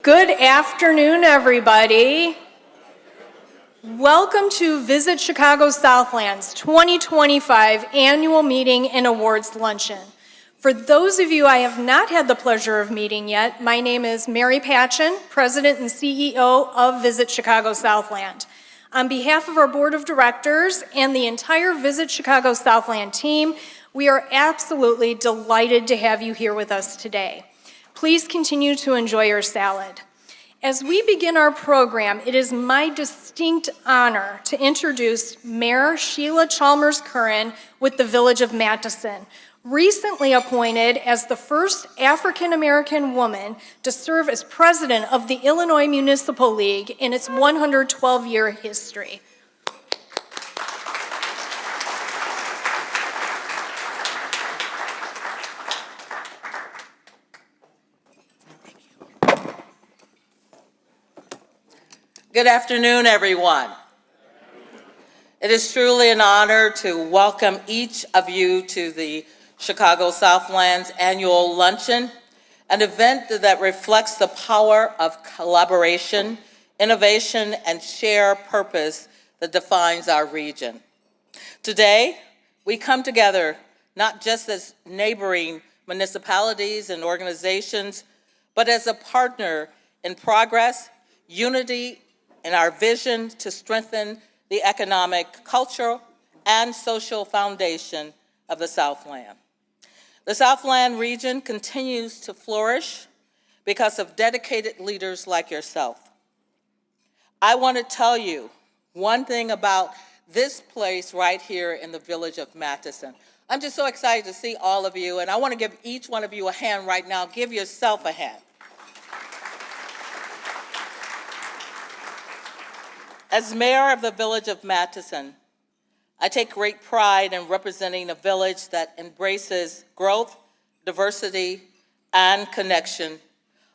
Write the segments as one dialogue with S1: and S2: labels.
S1: Good afternoon, everybody. Welcome to Visit Chicago Southland's 2025 Annual Meeting and Awards Luncheon. For those of you I have not had the pleasure of meeting yet, my name is Mary Patchin, President and CEO of Visit Chicago Southland. On behalf of our Board of Directors and the entire Visit Chicago Southland team, we are absolutely delighted to have you here with us today. Please continue to enjoy your salad. As we begin our program, it is my distinct honor to introduce Mayor Sheila Chalmers-Currin with the Village of Matteson, recently appointed as the first African-American woman to serve as president of the Illinois Municipal League in its 112-year history.
S2: Good afternoon, everyone. It is truly an honor to welcome each of you to the Chicago Southland's annual luncheon, an event that reflects the power of collaboration, innovation, and shared purpose that defines our region. Today, we come together not just as neighboring municipalities and organizations, but as a partner in progress, unity, and our vision to strengthen the economic, cultural, and social foundation of the Southland. The Southland region continues to flourish because of dedicated leaders like yourself. I want to tell you one thing about this place right here in the village of Matteson. I'm just so excited to see all of you, and I want to give each one of you a hand right now. Give yourself a hand. As mayor of the village of Matteson, I take great pride in representing a village that embraces growth, diversity, and connection.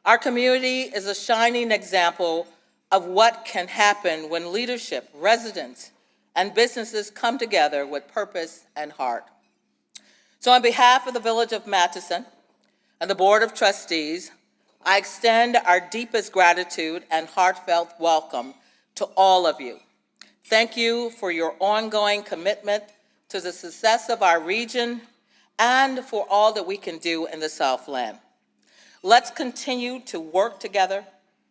S2: Our community is a shining example of what can happen when leadership, residents, and businesses come together with purpose and heart. So on behalf of the village of Matteson and the Board of Trustees, I extend our deepest gratitude and heartfelt welcome to all of you. Thank you for your ongoing commitment to the success of our region and for all that we can do in the Southland. Let's continue to work together,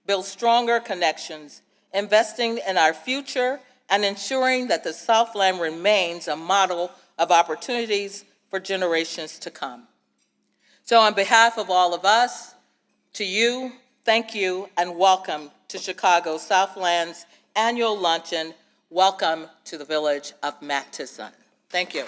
S2: build stronger connections, investing in our future and ensuring that the Southland remains a model of opportunities for generations to come. So on behalf of all of us, to you, thank you and welcome to Chicago Southland's annual luncheon. Welcome to the village of Matteson. Thank you.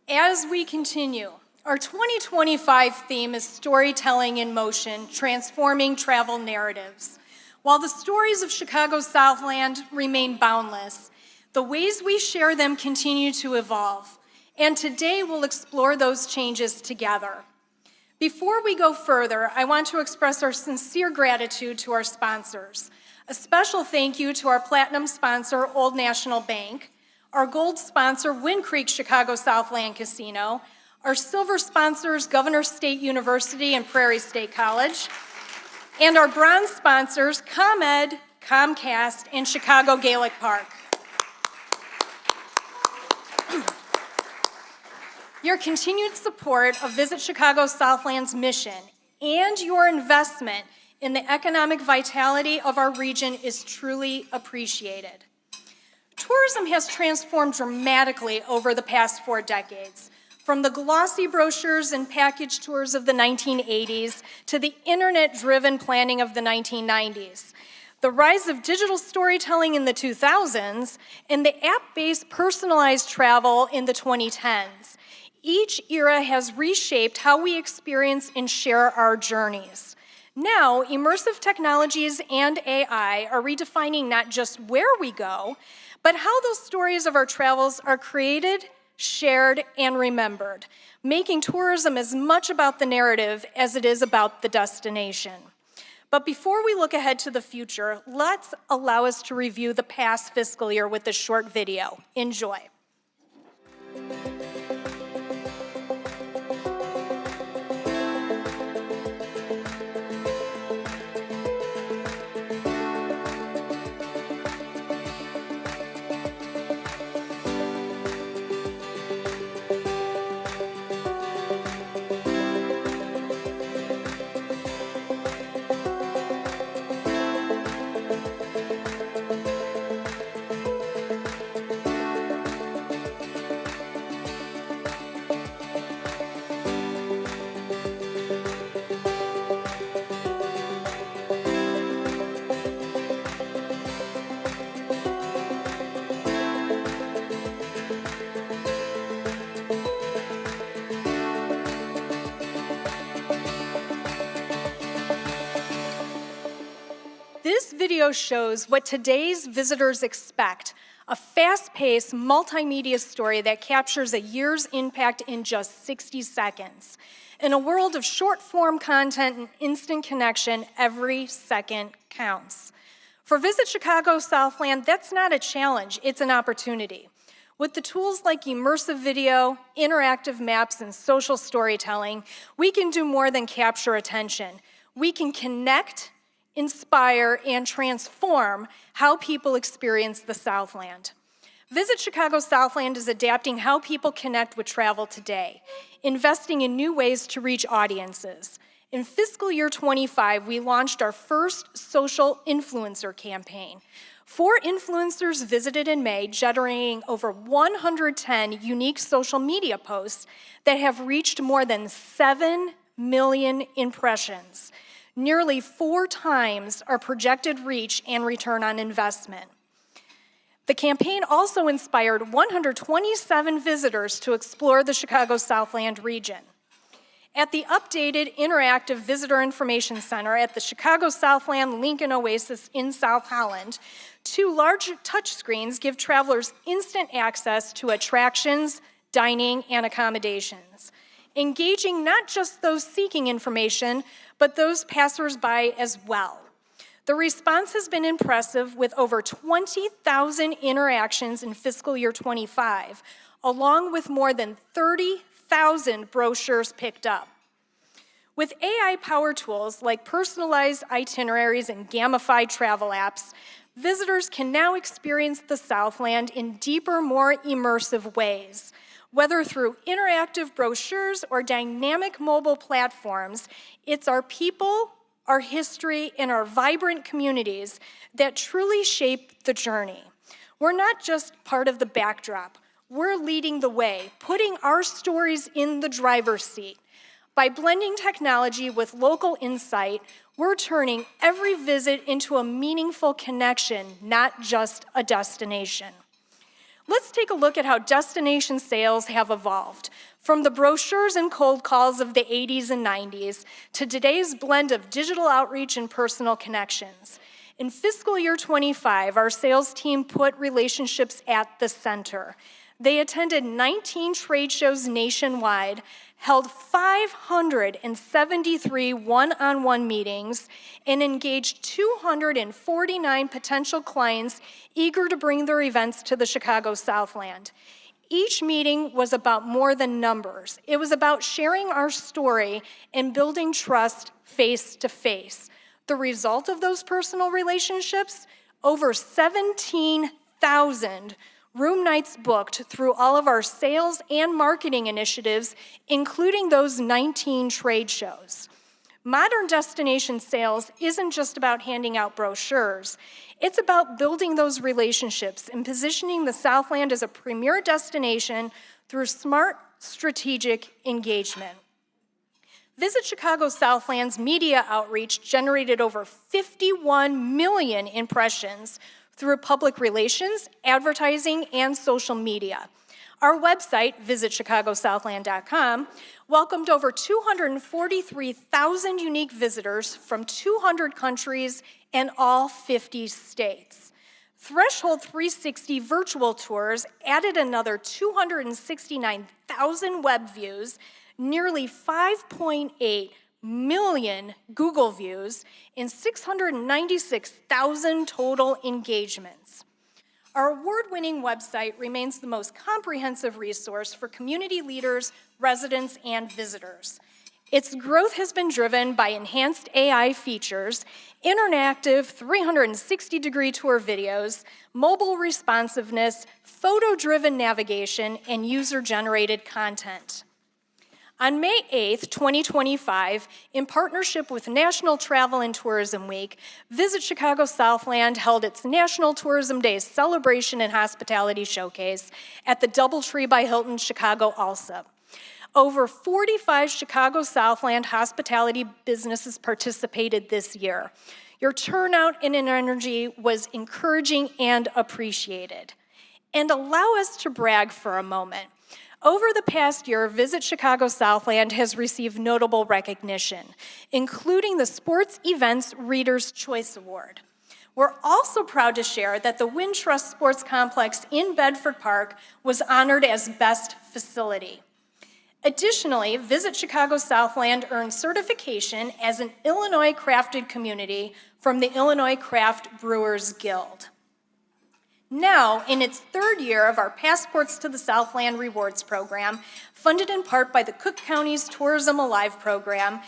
S1: As we continue, our 2025 theme is Storytelling in Motion, Transforming Travel Narratives. While the stories of Chicago Southland remain boundless, the ways we share them continue to evolve. And today we'll explore those changes together. Before we go further, I want to express our sincere gratitude to our sponsors. A special thank you to our platinum sponsor, Old National Bank, our gold sponsor, Wind Creek Chicago Southland Casino, our silver sponsors, Governor State University and Prairie State College, and our bronze sponsors, ComEd, Comcast, and Chicago Gaelic Park. Your continued support of Visit Chicago Southland's mission and your investment in the economic vitality of our region is truly appreciated. Tourism has transformed dramatically over the past 4 decades, from the glossy brochures and package tours of the 1980s to the internet-driven planning of the 1990s. The rise of digital storytelling in the 2000s and the app-based personalized travel in the 2010s. Each era has reshaped how we experience and share our journeys. Now, immersive technologies and AI are redefining not just where we go, but how those stories of our travels are created, shared, and remembered, making tourism as much about the narrative as it is about the destination. But before we look ahead to the future, let's allow us to review the past fiscal year with this short video. Enjoy. video shows what today's visitors expect, a fast-paced, multimedia story that captures a year's impact in just 60 seconds. In a world of short-form content and instant connection, every second counts. For Visit Chicago Southland, that's not a challenge, it's an opportunity. With the tools like immersive video, interactive maps, and social storytelling, we can do more than capture attention. We can connect, inspire, and transform how people experience the Southland. Visit Chicago Southland is adapting how people connect with travel today, investing in new ways to reach audiences. In fiscal year 25, we launched our first social influencer campaign. 4 influencers visited in May, generating over 110 unique social media posts that have reached more than 7 million impressions, nearly 4 times our projected reach and return on investment. The campaign also inspired 127 visitors to explore the Chicago Southland region. At the updated interactive visitor information center at the Chicago Southland Lincoln Oasis in South Holland, 2 large touchscreens give travelers instant access to attractions, dining, and accommodations, engaging not just those seeking information, but those passersby as well. The response has been impressive, with over 20,000 interactions in fiscal year 25, along with more than 30,000 brochures picked up. With AI power tools like personalized itineraries and gamified travel apps, visitors can now experience the Southland in deeper, more immersive ways. Whether through interactive brochures or dynamic mobile platforms, it's our people, our history, and our vibrant communities that truly shape the journey. We're not just part of the backdrop. We're leading the way, putting our stories in the driver's seat. By blending technology with local insight, we're turning every visit into a meaningful connection, not just a destination. Let's take a look at how destination sales have evolved, from the brochures and cold calls of the 80s and 90s to today's blend of digital outreach and personal connections. In fiscal year 25, our sales team put relationships at the center. They attended 19 trade shows nationwide, held 573 one-on-one meetings, and engaged 249 potential clients eager to bring their events to the Chicago Southland. Each meeting was about more than numbers. It was about sharing our story and building trust face to face. The result of those personal relationships? Over 17,000 room nights booked through all of our sales and marketing initiatives, including those 19 trade shows. Modern destination sales isn't just about handing out brochures. It's about building those relationships and positioning the Southland as a premier destination through smart, strategic engagement. Visit Chicago Southland's media outreach generated over 51 million impressions through public relations, advertising, and social media. Our website, visitchicagosouthland.com, welcomed over 243,000 unique visitors from 200 countries and all 50 states. Threshold 360 virtual tours added another 269,000 web views, nearly 5.8 million Google views, and 696,000 total engagements. Our award-winning website remains the most comprehensive resource for community leaders, residents, and visitors. Its growth has been driven by enhanced AI features, interactive 360-degree tour videos, mobile responsiveness, photo-driven navigation, and user-generated content. On May 8th, 2025, in partnership with National Travel and Tourism Week, Visit Chicago Southland held its National Tourism Days Celebration and Hospitality Showcase at the DoubleTree by Hilton Chicago ALSA. Over 45 Chicago Southland hospitality businesses participated this year. Your turnout and energy was encouraging and appreciated. And allow us to brag for a moment. Over the past year, Visit Chicago Southland has received notable recognition, including the Sports Events Reader's Choice Award. We're also proud to share that the Wintrust Sports Complex in Bedford Park was honored as Best Facility. Additionally, Visit Chicago Southland earned certification as an Illinois crafted community from the Illinois Craft Brewers Guild. Now, in its third year of our Passports to the Southland Rewards program, funded in part by the Cook County's Tourism Alive program,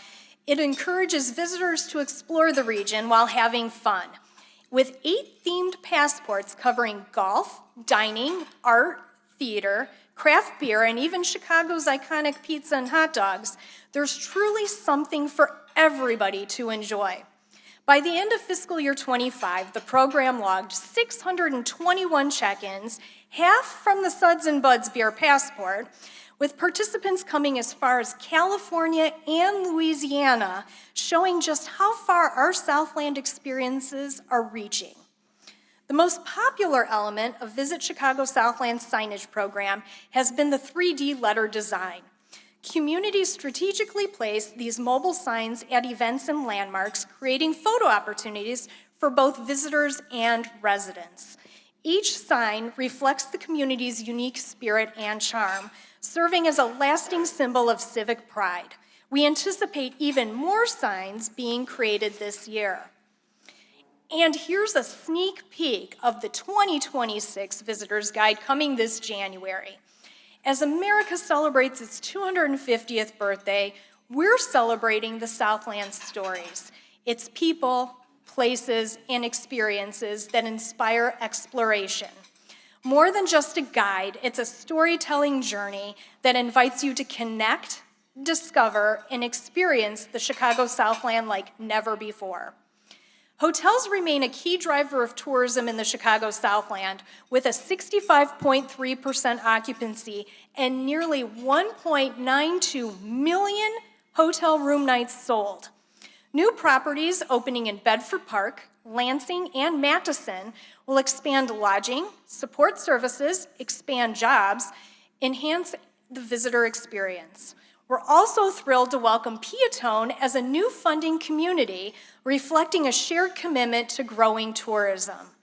S1: it encourages visitors to explore the region while having fun. With 8 themed passports covering golf, dining, art, theater, craft beer, and even Chicago's iconic pizza and hot dogs, there's truly something for everybody to enjoy. By the end of fiscal year 25, the program logged 621 check-ins, half from the Suds and Buds Beer Passport, with participants coming as far as California and Louisiana, showing just how far our Southland experiences are reaching. The most popular element of Visit Chicago Southland's signage program has been the 3D letter design. Communities strategically place these mobile signs at events and landmarks, creating photo opportunities for both visitors and residents. Each sign reflects the community's unique spirit and charm, serving as a lasting symbol of civic pride. We anticipate even more signs being created this year. And here's a sneak peek of the 2026 Visitor's Guide coming this January. As America celebrates its 250th birthday, we're celebrating the Southland stories, its people, places, and experiences that inspire exploration. More than just a guide, it's a storytelling journey that invites you to connect, discover, and experience the Chicago Southland like never before. Hotels remain a key driver of tourism in the Chicago Southland, with a 65.3% occupancy and nearly 1.92 million hotel room nights sold. New properties opening in Bedford Park, Lansing, and Matteson will expand lodging, support services, expand jobs, enhance the visitor experience. We're also thrilled to welcome Peatone as a new funding community, reflecting a shared commitment to growing tourism.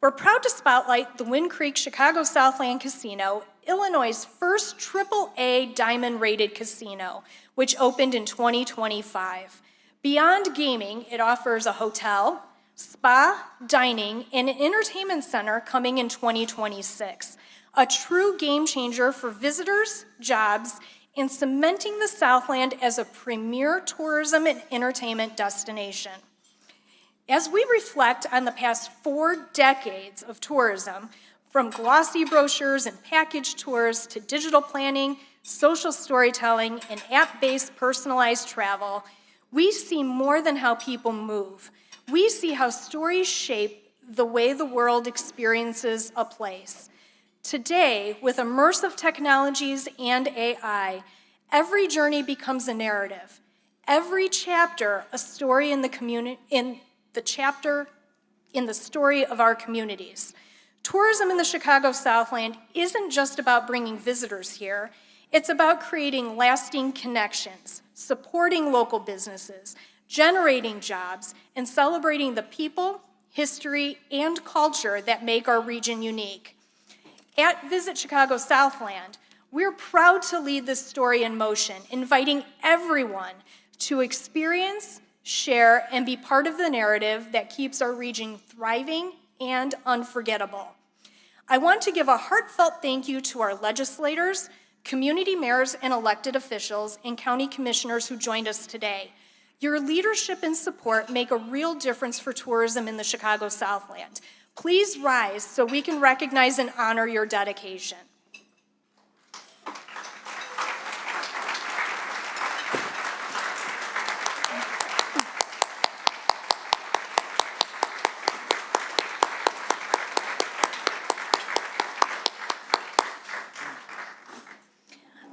S1: We're proud to spotlight the Wind Creek Chicago Southland Casino, Illinois' first AAA diamond-rated casino, which opened in 2025. Beyond gaming, it offers a hotel, spa, dining, and an entertainment center coming in 2026. A true game changer for visitors, jobs, and cementing the Southland as a premier tourism and entertainment destination. As we reflect on the past 4 decades of tourism, from glossy brochures and package tours to digital planning, social storytelling, and app-based personalized travel, we see more than how people move. We see how stories shape the way the world experiences a place. Today, with immersive technologies and AI, every journey becomes a narrative. Every chapter, a story in the story of our communities. Tourism in the Chicago Southland isn't just about bringing visitors here. It's about creating lasting connections, supporting local businesses, generating jobs, and celebrating the people, history, and culture that make our region unique. At Visit Chicago Southland, we're proud to lead this story in motion, inviting everyone to experience, share, and be part of the narrative that keeps our region thriving and unforgettable. I want to give a heartfelt thank you to our legislators, community mayors and elected officials, and county commissioners who joined us today. Your leadership and support make a real difference for tourism in the Chicago Southland. Please rise so we can recognize and honor your dedication.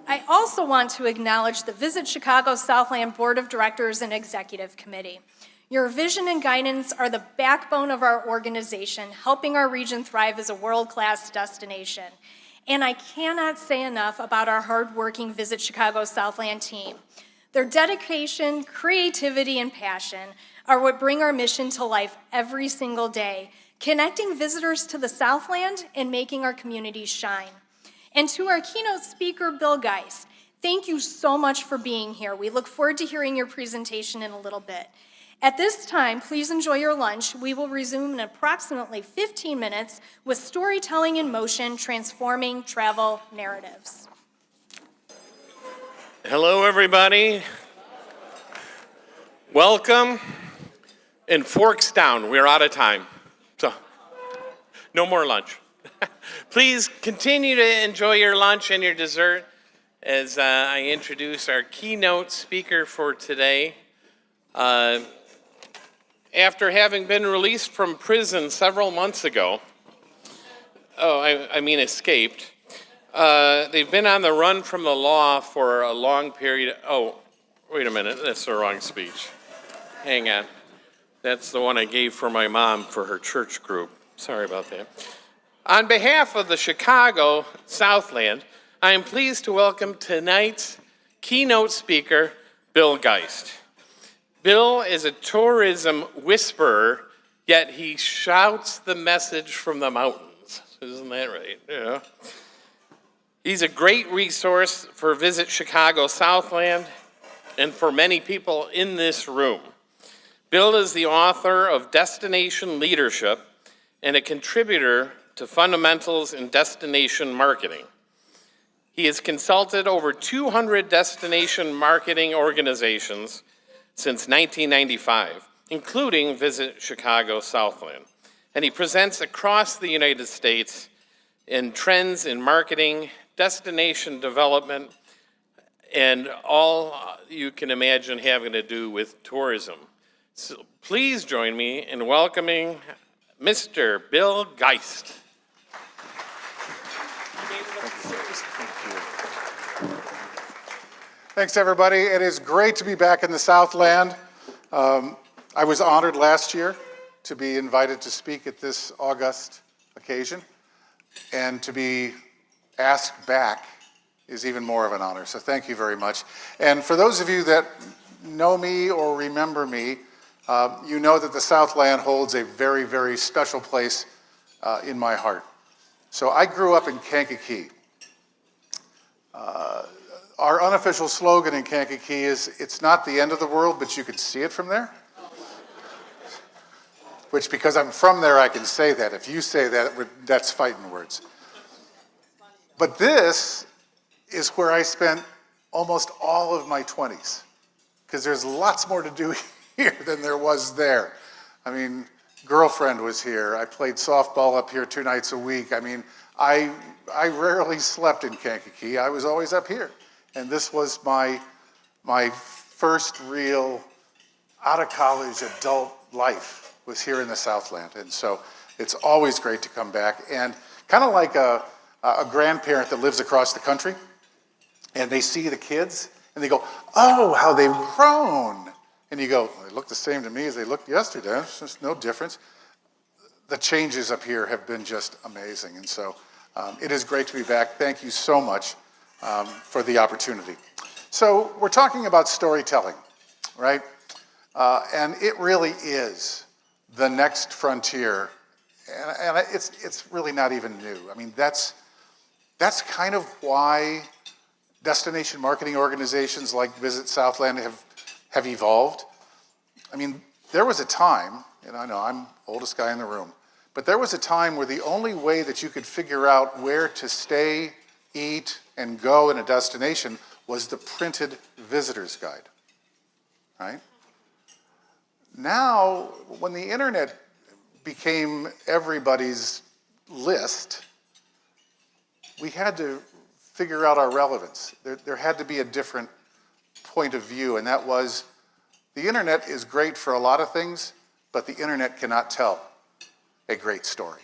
S1: I also want to acknowledge the Visit Chicago Southland Board of Directors and Executive Committee. Your vision and guidance are the backbone of our organization, helping our region thrive as a world-class destination. And I cannot say enough about our hardworking Visit Chicago Southland team. Their dedication, creativity, and passion are what bring our mission to life every single day, connecting visitors to the Southland and making our communities shine. And to our keynote speaker, Bill Geist, thank you so much for being here. We look forward to hearing your presentation in a little bit. At this time, please enjoy your lunch. We will resume in approximately 15 minutes with Storytelling in Motion, Transforming Travel Narratives.
S3: Hello, everybody. Welcome. And forks down, we're out of time. So, no more lunch. Please continue to enjoy your lunch and your dessert as I introduce our keynote speaker for today. After having been released from prison several months ago, escaped, they've been on the run from the law for a long period. Oh, wait a minute, that's the wrong speech. Hang on. That's the one I gave for my mom for her church group. Sorry about that. On behalf of the Chicago Southland, I am pleased to welcome tonight's keynote speaker, Bill Geist. Bill is a tourism whisperer, yet he shouts the message from the mountains. Isn't that right? Yeah. He's a great resource for Visit Chicago Southland and for many people in this room. Bill is the author of Destination Leadership and a contributor to Fundamentals in Destination Marketing. He has consulted over 200 destination marketing organizations since 1995, including Visit Chicago Southland. And he presents across the United States in trends in marketing, destination development, and all you can imagine having to do with tourism. So please join me in welcoming Mr. Bill Geist.
S4: Thanks, everybody. It is great to be back in the Southland. I was honored last year to be invited to speak at this august occasion, and to be asked back is even more of an honor, so thank you very much. And for those of you that know me or remember me, you know that the Southland holds a very, very special place in my heart. So I grew up in Kankakee. Our unofficial slogan in Kankakee is, "It's not the end of the world, but you can see it from there." Which, because I'm from there, I can say that. If you say that, that's fighting words. But this is where I spent almost all of my 20s, because there's lots more to do here than there was there. I mean, girlfriend was here. I played softball up here 2 nights a week. I mean, I rarely slept in Kankakee. I was always up here. And this was my first real out-of-college adult life was here in the Southland. And so it's always great to come back. And kind of like a grandparent that lives across the country, and they see the kids, and they go, "Oh, how they've grown." And you go, "They look the same to me as they looked yesterday. There's just no difference." The changes up here have been just amazing. And so it is great to be back. Thank you so much for the opportunity. So we're talking about storytelling, right? And it really is the next frontier. And it's really not even new. I mean, that's kind of why destination marketing organizations like Visit Southland have evolved. I mean, there was a time, and I know I'm oldest guy in the room, but there was a time where the only way that you could figure out where to stay, eat, and go in a destination was the printed visitor's guide, right? Now, when the internet became everybody's list, we had to figure out our relevance. There had to be a different point of view, and that was, the internet is great for a lot of things, but the internet cannot tell a great story.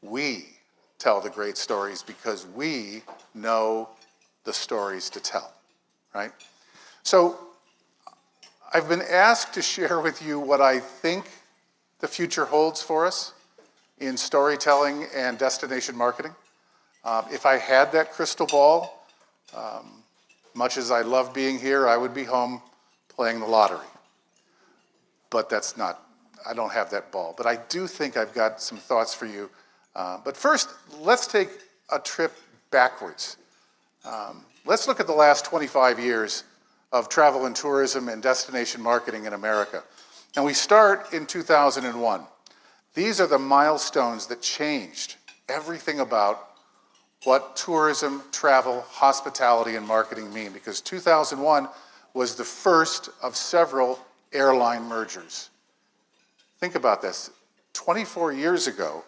S4: We tell the great stories because we know the stories to tell, right? So I've been asked to share with you what I think the future holds for us in storytelling and destination marketing. If I had that crystal ball, much as I love being here, I would be home playing the lottery. But that's not, I don't have that ball. But I do think I've got some thoughts for you. But first, let's take a trip backwards. Let's look at the last 25 years of travel and tourism and destination marketing in America. And we start in 2001. These are the milestones that changed everything about what tourism, travel, hospitality, and marketing mean, because 2001 was the first of several airline mergers. Think about this. 24 years ago,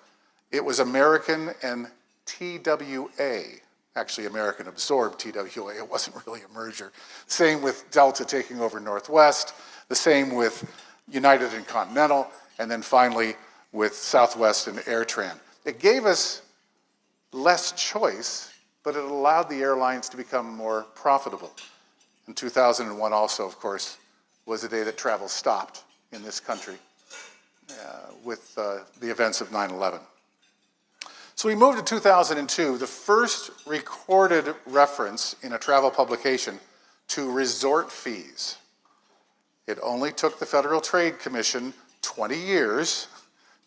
S4: it was American and TWA. Actually, American absorbed TWA. It wasn't really a merger. Same with Delta taking over Northwest, the same with United and Continental, and then finally with Southwest and AirTran. It gave us less choice, but it allowed the airlines to become more profitable. In 2001 also, of course, was the day that travel stopped in this country with the events of 9/11. So we moved to 2002, the first recorded reference in a travel publication to resort fees. It only took the Federal Trade Commission 20 years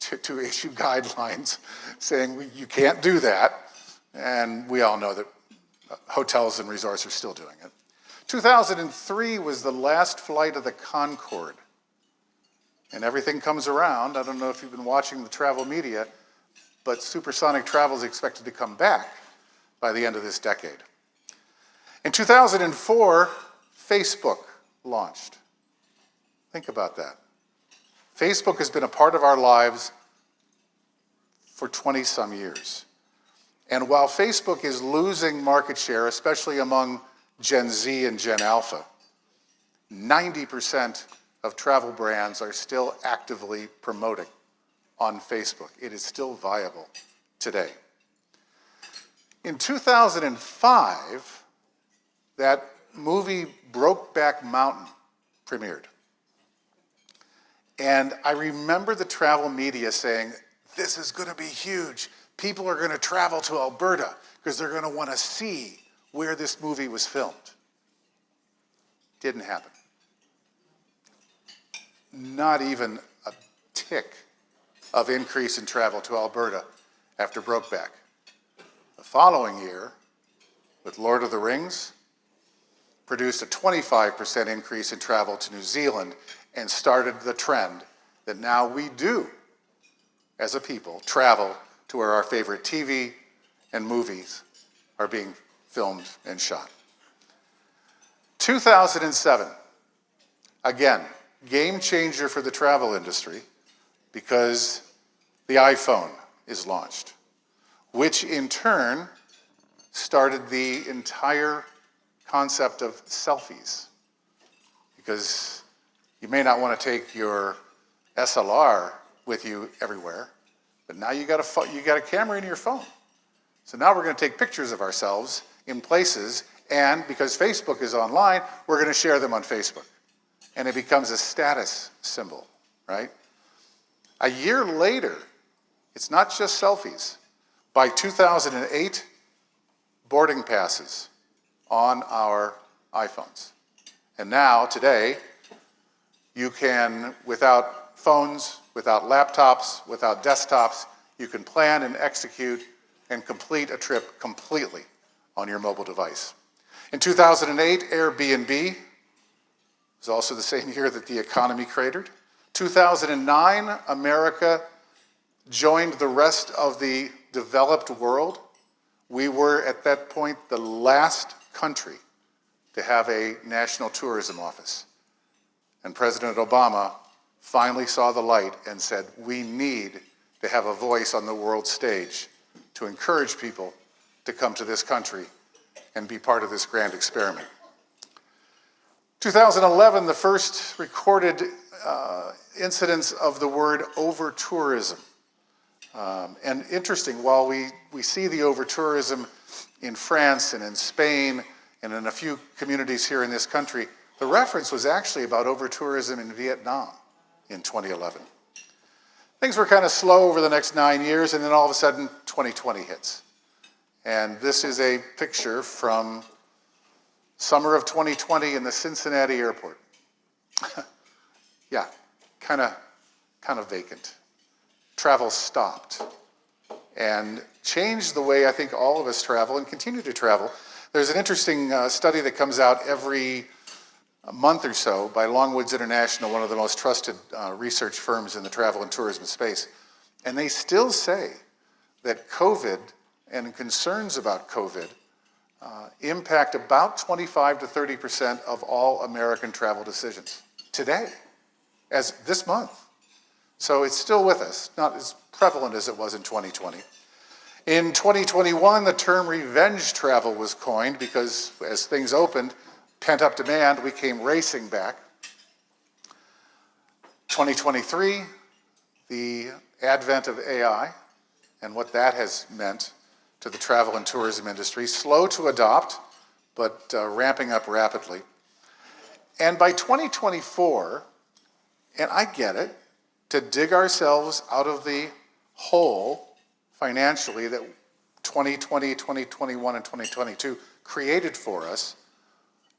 S4: to issue guidelines saying you can't do that, and we all know that hotels and resorts are still doing it. 2003 was the last flight of the Concorde, and everything comes around. I don't know if you've been watching the travel media, but supersonic travel is expected to come back by the end of this decade. In 2004, Facebook launched. Think about that. Facebook has been a part of our lives for 20-some years. And while Facebook is losing market share, especially among Gen Z and Gen Alpha, 90% of travel brands are still actively promoting on Facebook. It is still viable today. In 2005, that movie Brokeback Mountain premiered. And I remember the travel media saying, this is going to be huge. People are going to travel to Alberta because they're going to want to see where this movie was filmed. Didn't happen. Not even a tick of increase in travel to Alberta after Brokeback. The following year, with Lord of the Rings, produced a 25% increase in travel to New Zealand and started the trend that now we do, as a people, travel to where our favorite TV and movies are being filmed and shot. 2007, again, game changer for the travel industry because the iPhone is launched, which in turn started the entire concept of selfies. Because you may not want to take your SLR with you everywhere, but now you got a camera in your phone. So now we're going to take pictures of ourselves in places, and because Facebook is online, we're going to share them on Facebook. And it becomes a status symbol, right? A year later, it's not just selfies. By 2008, boarding passes on our iPhones. And now, today, you can, without phones, without laptops, without desktops, you can plan and execute and complete a trip completely on your mobile device. In 2008, Airbnb was also the same year that the economy cratered. 2009, America joined the rest of the developed world. We were, at that point, the last country to have a national tourism office. And President Obama finally saw the light and said, we need to have a voice on the world stage to encourage people to come to this country and be part of this grand experiment. 2011, the first recorded incidence of the word over-tourism. And interesting, while we see the over-tourism in France and in Spain and in a few communities here in this country, the reference was actually about over-tourism in Vietnam in 2011. Things were kind of slow over the next 9 years, and then all of a sudden, 2020 hits. And this is a picture from Summer of 2020 in the Cincinnati airport. Yeah, kind of vacant. Travel stopped and changed the way I think all of us travel and continue to travel. There's an interesting study that comes out every month or so by Longwoods International, one of the most trusted research firms in the travel and tourism space. And they still say that COVID and concerns about COVID impact about 25 to 30% of all American travel decisions today, as this month. So it's still with us, not as prevalent as it was in 2020. In 2021, the term revenge travel was coined because as things opened, pent-up demand, we came racing back. 2023, the advent of AI and what that has meant to the travel and tourism industry, slow to adopt, but ramping up rapidly. And by 2024, and I get it, to dig ourselves out of the hole financially that 2020, 2021, and 2022 created for us,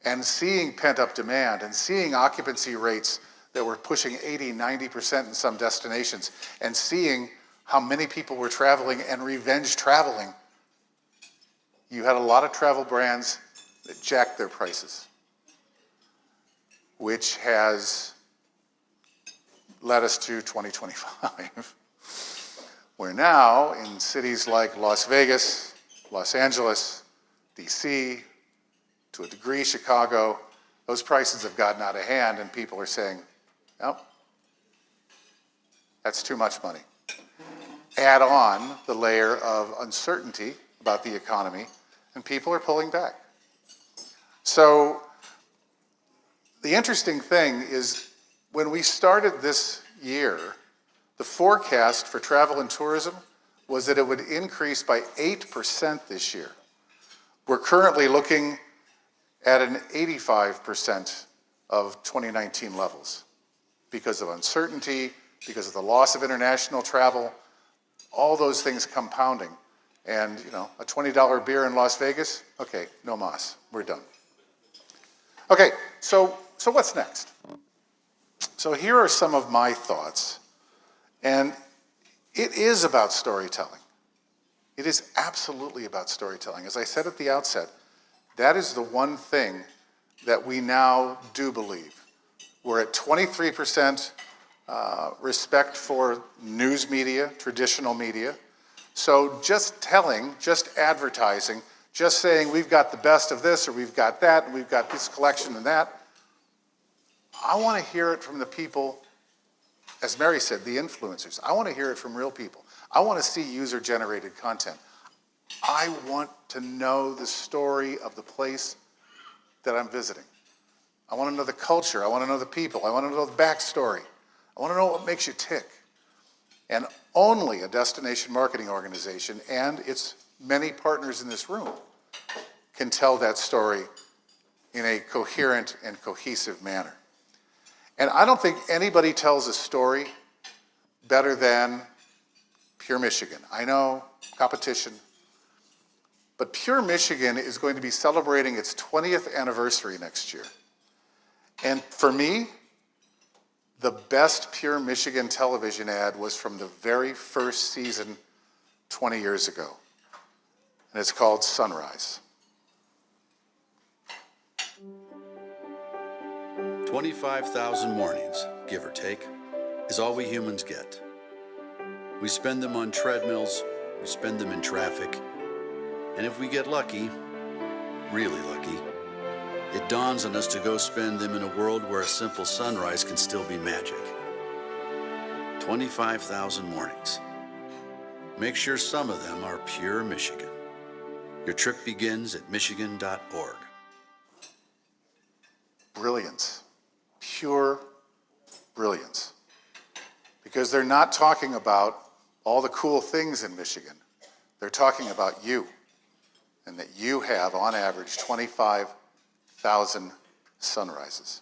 S4: and seeing pent-up demand and seeing occupancy rates that were pushing 80, 90% in some destinations, and seeing how many people were traveling and revenge traveling, you had a lot of travel brands that jacked their prices, which has led us to 2025, where now in cities like Las Vegas, Los Angeles, DC, to a degree Chicago, those prices have gotten out of hand and people are saying, no, that's too much money. Add on the layer of uncertainty about the economy and people are pulling back. So the interesting thing is when we started this year, the forecast for travel and tourism was that it would increase by 8% this year. We're currently looking at an 85% of 2019 levels because of uncertainty, because of the loss of international travel, all those things compounding. And you know, a $20 beer in Las Vegas, okay, no mas, we're done. Okay, so what's next? So here are some of my thoughts, and it is about storytelling. It is absolutely about storytelling. As I said at the outset, that is the one thing that we now do believe. We're at 23% respect for news media, traditional media. So just telling, just advertising, just saying we've got the best of this or we've got that and we've got this collection and that, I want to hear it from the people, as Mary said, the influencers. I want to hear it from real people. I want to see user-generated content. I want to know the story of the place that I'm visiting. I want to know the culture. I want to know the people. I want to know the backstory. I want to know what makes you tick. And only a destination marketing organization and its many partners in this room can tell that story in a coherent and cohesive manner. And I don't think anybody tells a story better than Pure Michigan. I know, competition. But Pure Michigan is going to be celebrating its 20th anniversary next year. And for me, the best Pure Michigan television ad was from the very first season 20 years ago. And it's called Sunrise.
S5: 25,000 mornings, give or take, is all we humans get. We spend them on treadmills, we spend them in traffic, and if we get lucky, really lucky, it dawns on us to go spend them in a world where a simple sunrise can still be magic. 25,000 mornings. Make sure some of them are Pure Michigan. Your trip begins at michigan.org.
S4: Brilliance. Pure brilliance. Because they're not talking about all the cool things in Michigan. They're talking about you. And that you have, on average, 25,000 sunrises.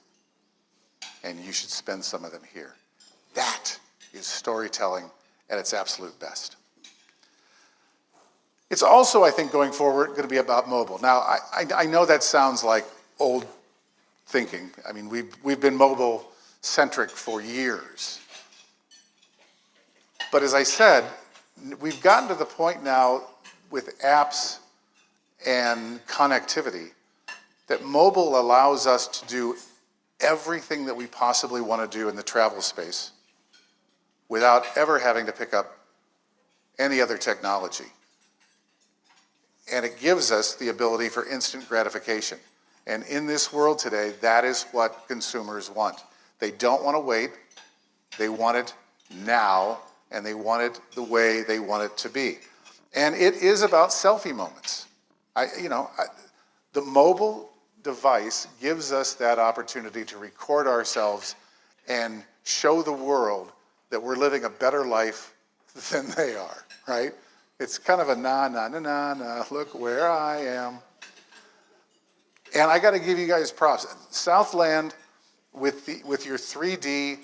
S4: And you should spend some of them here. That is storytelling at its absolute best. It's also, I think, going forward, going to be about mobile. Now, I know that sounds like old thinking. I mean, we've been mobile-centric for years. But as I said, we've gotten to the point now with apps and connectivity that mobile allows us to do everything that we possibly want to do in the travel space without ever having to pick up any other technology. And it gives us the ability for instant gratification. And in this world today, that is what consumers want. They don't want to wait. They want it now, and they want it the way they want it to be. And it is about selfie moments. The mobile device gives us that opportunity to record ourselves and show the world that we're living a better life than they are, right? It's kind of a na, look where I am. And I got to give you guys props. Southland, with your 3D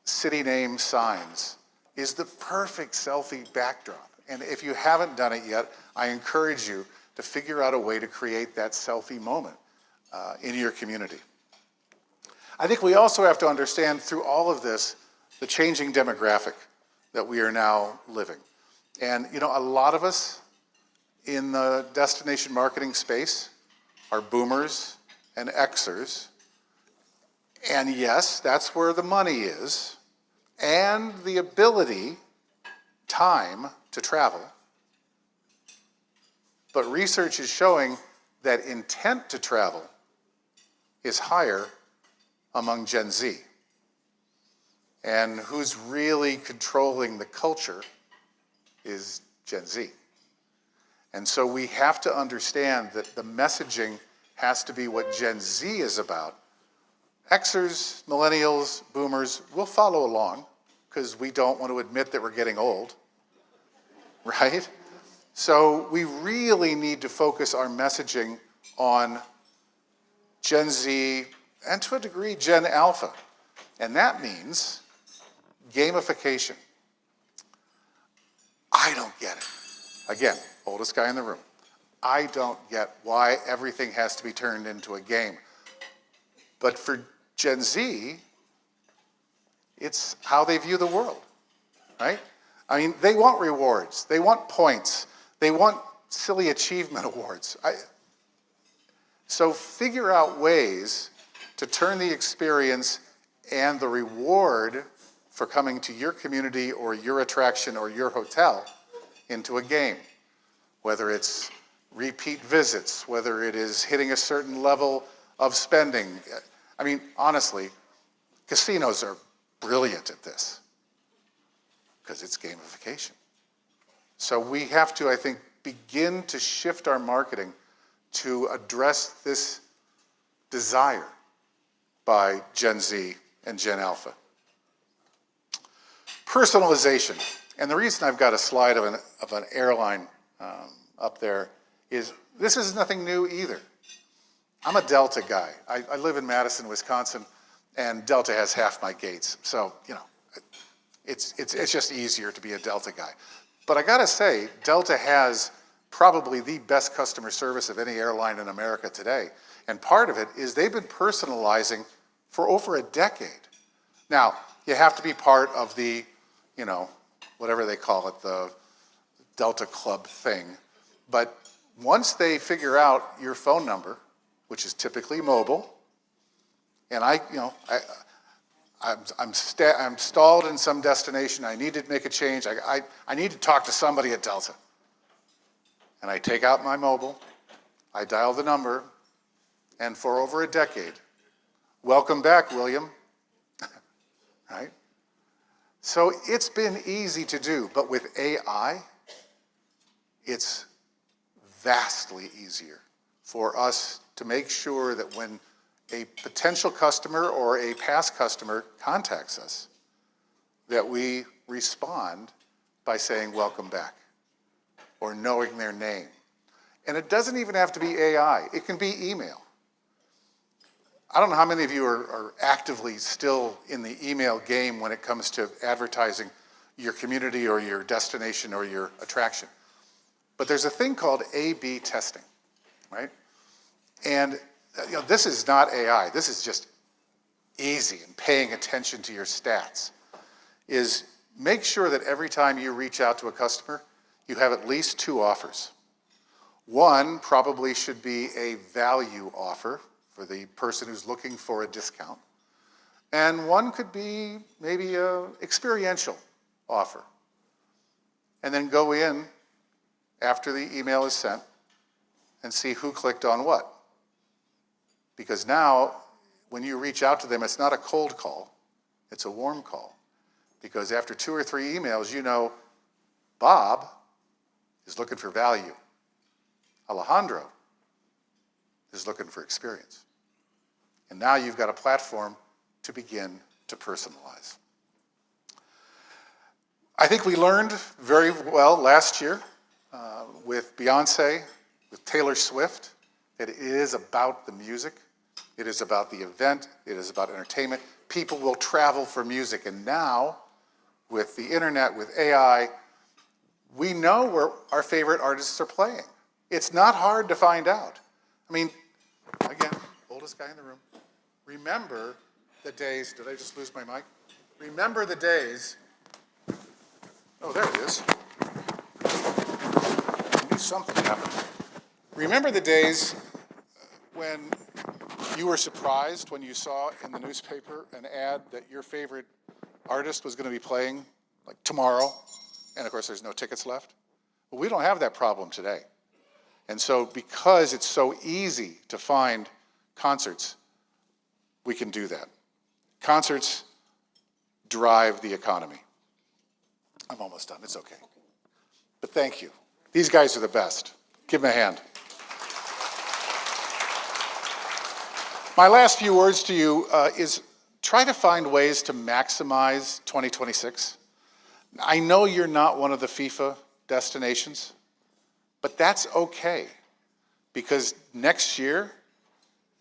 S4: city name signs, is the perfect selfie backdrop. And if you haven't done it yet, I encourage you to figure out a way to create that selfie moment in your community. I think we also have to understand through all of this the changing demographic that we are now living. And a lot of us in the destination marketing space are boomers and Xers. And yes, that's where the money is, and the ability, time to travel. But research is showing that intent to travel is higher among Gen Z. And who's really controlling the culture is Gen Z. And so we have to understand that the messaging has to be what Gen Z is about. Xers, millennials, boomers will follow along because we don't want to admit that we're getting old, right? So we really need to focus our messaging on Gen Z and to a degree Gen Alpha. And that means gamification. I don't get it. Again, oldest guy in the room. I don't get why everything has to be turned into a game. But for Gen Z, it's how they view the world, right? I mean, they want rewards. They want points. They want silly achievement awards. So figure out ways to turn the experience and the reward for coming to your community or your attraction or your hotel into a game. Whether it's repeat visits, whether it is hitting a certain level of spending. I mean, honestly, casinos are brilliant at this because it's gamification. So we have to, I think, begin to shift our marketing to address this desire by Gen Z and Gen Alpha. Personalization. And the reason I've got a slide of an airline up there is this is nothing new either. I'm a Delta guy. I live in Matteson, Wisconsin, and Delta has half my gates. So, it's just easier to be a Delta guy. But I gotta say, Delta has probably the best customer service of any airline in America today. And part of it is they've been personalizing for over a decade. Now, you have to be part of the, whatever they call it, the Delta Club thing. But once they figure out your phone number, which is typically mobile, and I'm stalled in some destination, I need to make a change, I need to talk to somebody at Delta. And I take out my mobile, I dial the number, and for over a decade, welcome back, William, right? So it's been easy to do, but with AI, it's vastly easier for us to make sure that when a potential customer or a past customer contacts us, that we respond by saying welcome back or knowing their name. And it doesn't even have to be AI. It can be email. I don't know how many of you are actively still in the email game when it comes to advertising your community or your destination or your attraction. But there's a thing called A/B testing, right? And this is not AI. This is just easy and paying attention to your stats. Is make sure that every time you reach out to a customer, you have at least 2 offers. One probably should be a value offer for the person who's looking for a discount. And one could be maybe an experiential offer. And then go in after the email is sent and see who clicked on what. Because now, when you reach out to them, it's not a cold call, it's a warm call. Because after 2 or 3 emails, you know Bob is looking for value. Alejandro is looking for experience. And now you've got a platform to begin to personalize. I think we learned very well last year with Beyonce, with Taylor Swift, that it is about the music, it is about the event, it is about entertainment. People will travel for music, and now, with the internet, with AI, we know where our favorite artists are playing. It's not hard to find out. I mean, again, oldest guy in the room. Remember the days, did I just lose my mic? Remember the days, oh, there it is. I knew something happened. Remember the days when you were surprised when you saw in the newspaper an ad that your favorite artist was going to be playing like tomorrow, and of course there's no tickets left? Well, we don't have that problem today. And so because it's so easy to find concerts, we can do that. Concerts drive the economy. I'm almost done, it's okay. But thank you. These guys are the best. Give them a hand. My last few words to you is try to find ways to maximize 2026. I know you're not one of the FIFA destinations, but that's okay, because next year,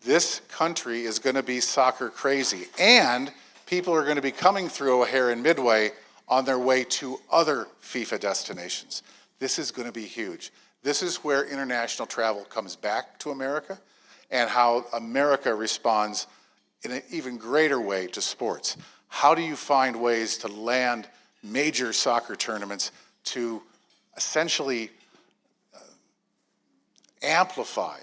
S4: this country is going to be soccer crazy, and people are going to be coming through O'Hare and Midway on their way to other FIFA destinations. This is going to be huge. This is where international travel comes back to America, and how America responds in an even greater way to sports. How do you find ways to land major soccer tournaments to essentially amplify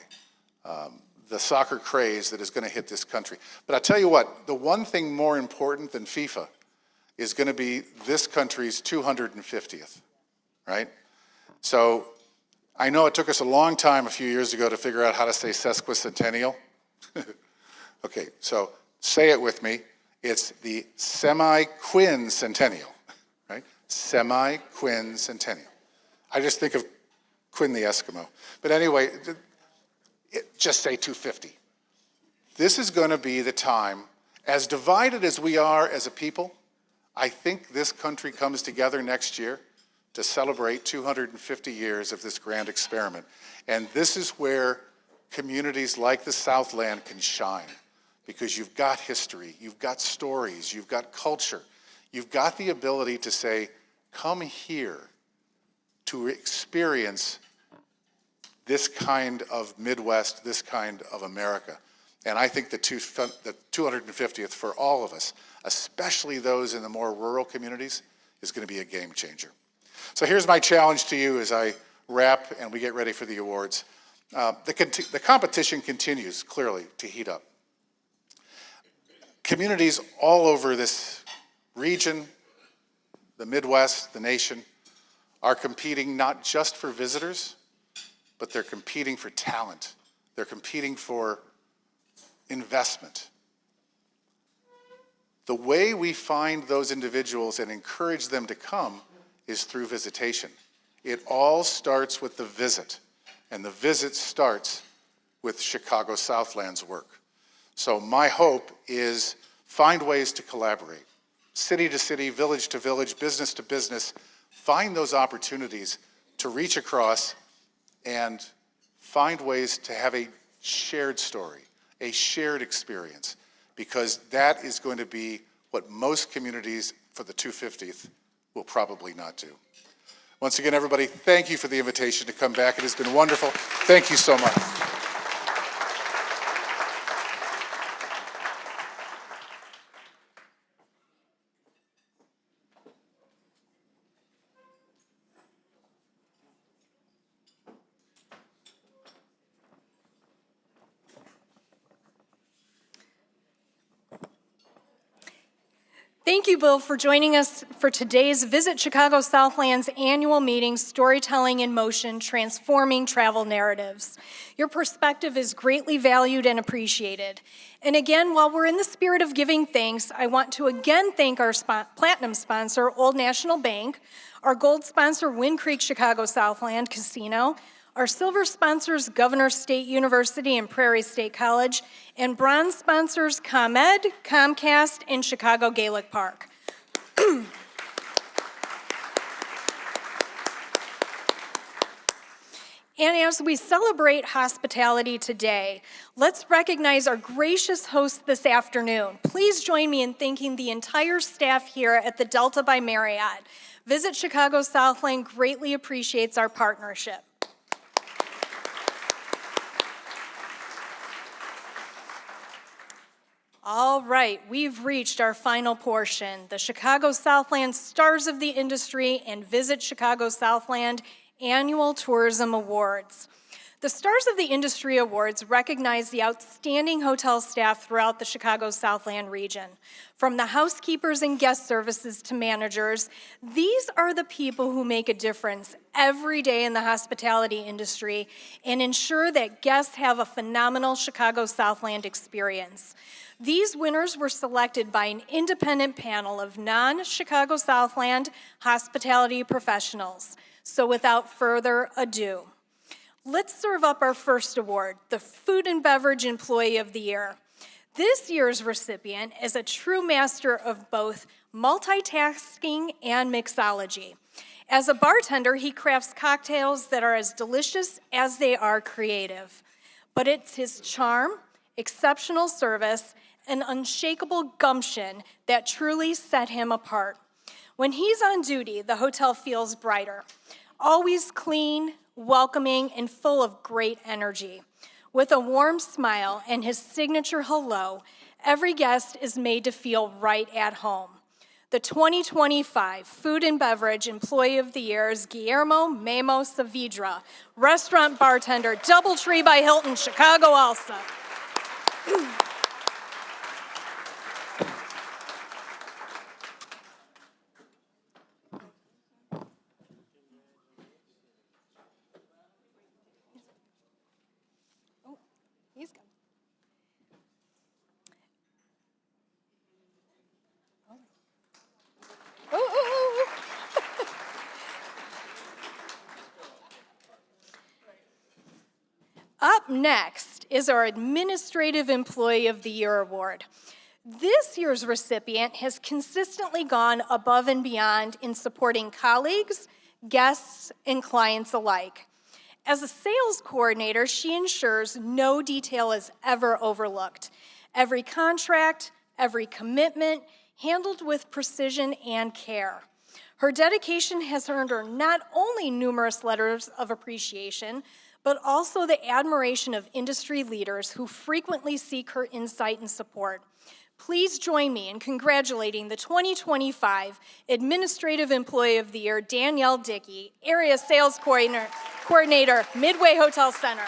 S4: the soccer craze that is going to hit this country? But I tell you what, the one thing more important than FIFA is going to be this country's 250th, right? So I know it took us a long time a few years ago to figure out how to say sesquicentennial. Okay, so say it with me. It's the semi-quincentennial, right? Semi-quincentennial. I just think of Quinn the Eskimo. But anyway, just say 250. This is going to be the time, as divided as we are as a people, I think this country comes together next year to celebrate 250 years of this grand experiment. And this is where communities like the Southland can shine, because you've got history, you've got stories, you've got culture, you've got the ability to say, come here to experience this kind of Midwest, this kind of America. And I think the 250th for all of us, especially those in the more rural communities, is going to be a game changer. So here's my challenge to you as I wrap and we get ready for the awards. The competition continues, clearly, to heat up. Communities all over this region, the Midwest, the nation, are competing not just for visitors, but they're competing for talent. They're competing for investment. The way we find those individuals and encourage them to come is through visitation. It all starts with the visit, and the visit starts with Chicago Southland's work. So my hope is find ways to collaborate. City to city, village to village, business to business, find those opportunities to reach across and find ways to have a shared story, a shared experience, because that is going to be what most communities for the 250th will probably not do. Once again, everybody, thank you for the invitation to come back. It has been wonderful. Thank you so much.
S1: Thank you, Bill, for joining us for today's Visit Chicago Southland's annual meeting, Storytelling in Motion, Transforming Travel Narratives. Your perspective is greatly valued and appreciated. And again, while we're in the spirit of giving thanks, I want to again thank our platinum sponsor, Old National Bank, our gold sponsor, Wind Creek Chicago Southland Casino, our silver sponsors, Governor State University and Prairie State College, and bronze sponsors, ComEd, Comcast, and Chicago Gaelic Park. And as we celebrate hospitality today, let's recognize our gracious hosts this afternoon. Please join me in thanking the entire staff here at the Delta by Marriott. Visit Chicago Southland greatly appreciates our partnership. All right, we've reached our final portion, the Chicago Southland Stars of the Industry and Visit Chicago Southland Annual Tourism Awards. The Stars of the Industry Awards recognize the outstanding hotel staff throughout the Chicago Southland region. From the housekeepers and guest services to managers, these are the people who make a difference every day in the hospitality industry and ensure that guests have a phenomenal Chicago Southland experience. These winners were selected by an independent panel of non-Chicago Southland hospitality professionals. So without further ado, let's serve up our first award, the Food and Beverage Employee of the Year. This year's recipient is a true master of both multitasking and mixology. As a bartender, he crafts cocktails that are as delicious as they are creative. But it's his charm, exceptional service, and unshakable gumption that truly set him apart. When he's on duty, the hotel feels brighter, always clean, welcoming, and full of great energy. With a warm smile and his signature hello, every guest is made to feel right at home. The 2025 Food and Beverage Employee of the Year is Guillermo Memo Saavedra, restaurant bartender, DoubleTree by Hilton, Chicago also. He's coming. Oh. Up next is our Administrative Employee of the Year Award. This year's recipient has consistently gone above and beyond in supporting colleagues, guests, and clients alike. As a sales coordinator, she ensures no detail is ever overlooked. Every contract, every commitment, handled with precision and care. Her dedication has earned her not only numerous letters of appreciation, but also the admiration of industry leaders who frequently seek her insight and support. Please join me in congratulating the 2025 Administrative Employee of the Year, Danielle Dickey, Area Sales Coordinator, Midway Hotel Center.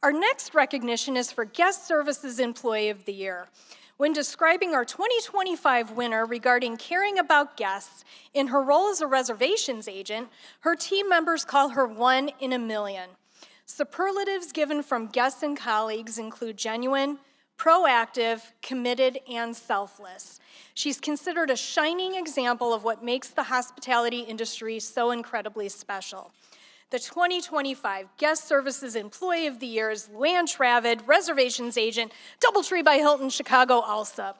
S1: Our next recognition is for Guest Services Employee of the Year. When describing our 2025 winner regarding caring about guests, in her role as a reservations agent, her team members call her 1 in a million. Superlatives given from guests and colleagues include genuine, proactive, committed, and selfless. She's considered a shining example of what makes the hospitality industry so incredibly special. The 2025 Guest Services Employee of the Year is Luann Travid, Reservations Agent, DoubleTree by Hilton, Chicago, ALSA.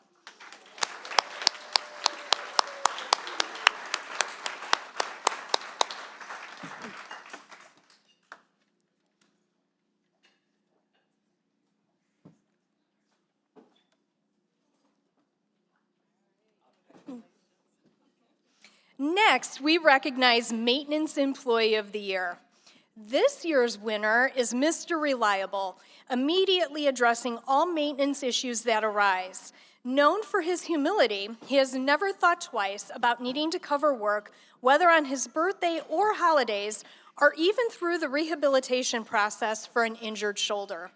S1: Next, we recognize Maintenance Employee of the Year. This year's winner is Mr. Reliable, immediately addressing all maintenance issues that arise. Known for his humility, he has never thought twice about needing to cover work, whether on his birthday or holidays, or even through the rehabilitation process for an injured shoulder.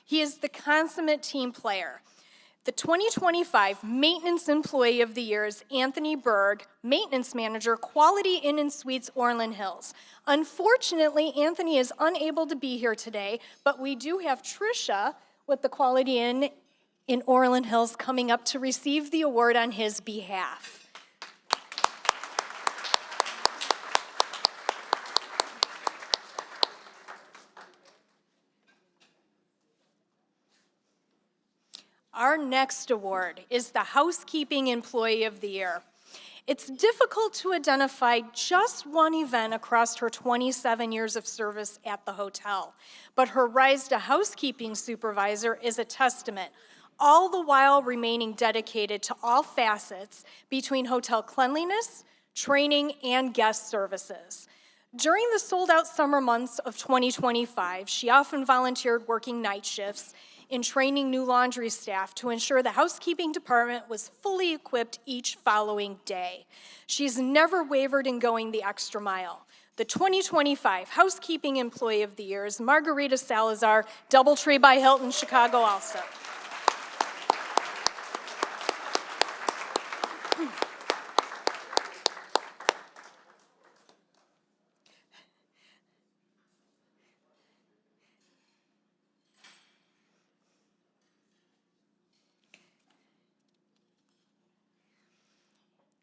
S1: He is the consummate team player. The 2025 Maintenance Employee of the Year is Anthony Berg, Maintenance Manager, Quality Inn and Suites, Orland Hills. Unfortunately, Anthony is unable to be here today, but we do have Tricia with the Quality Inn in Orland Hills coming up to receive the award on his behalf. Our next award is the Housekeeping Employee of the Year. It's difficult to identify just one event across her 27 years of service at the hotel, but her rise to housekeeping supervisor is a testament, all the while remaining dedicated to all facets between hotel cleanliness, training, and guest services. During the sold-out summer months of 2025, she often volunteered working night shifts in training new laundry staff to ensure the housekeeping department was fully equipped each following day. She's never wavered in going the extra mile. The 2025 Housekeeping Employee of the Year is Margarita Salazar, Doubletree by Hilton, Chicago also.